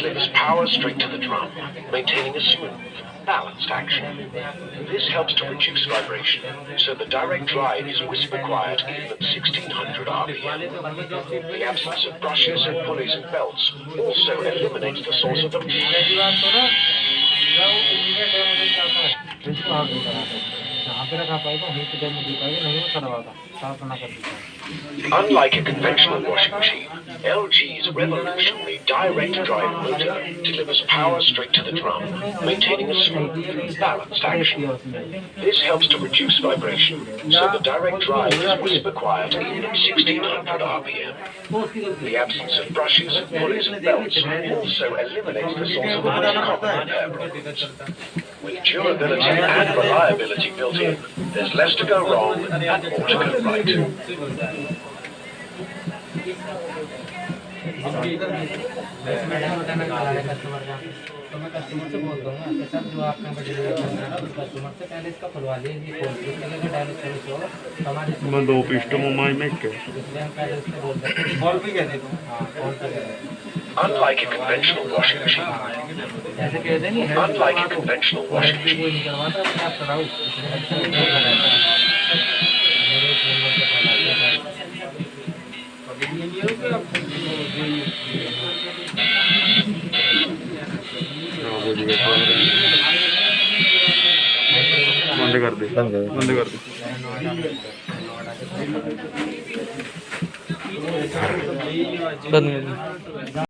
delivers power straight to the drum, maintaining a smooth, balanced action. This helps to reduce vibration, so the direct drive is whisper quiet even at 1600 RPM. The absence of brushes and pulleys and belts also eliminates the source of the Unlike a conventional washing machine, LG's revolutionary direct drive motor delivers power straight to the drum, maintaining a smooth, balanced action. This helps to reduce vibration, so the direct drive is whisper quiet even at 1600 RPM. The absence of brushes, pulleys and belts also eliminates the source of the most common repair problems. With durability and reliability built in, there's less to go wrong and more to go right. तो मैं customer से बोल दूंगा कि sir जो आपने मुझे deliver करना है उस कस्टमर से पहले इसका खुलवा लीजिए फोन पे अगर डायरेक्ट सर्विस होगा तो हमारे मैं दो पिस्टन में मैं के इसलिए हम पहले उससे बोल सकते हैं कॉल भी कह देते हैं हाँ कॉल पे कह देते हैं Unlike a conventional washing machine, ऐसे कहते नहीं है unlike a conventional washing machine, कोई नहीं करवाता मैं आप कराऊँ इसलिए अच्छा नहीं रहता है मेरे नंबर पे कॉल आता है अभी ये नहीं हो कि आप बंद कर दे बंद कर दे बंद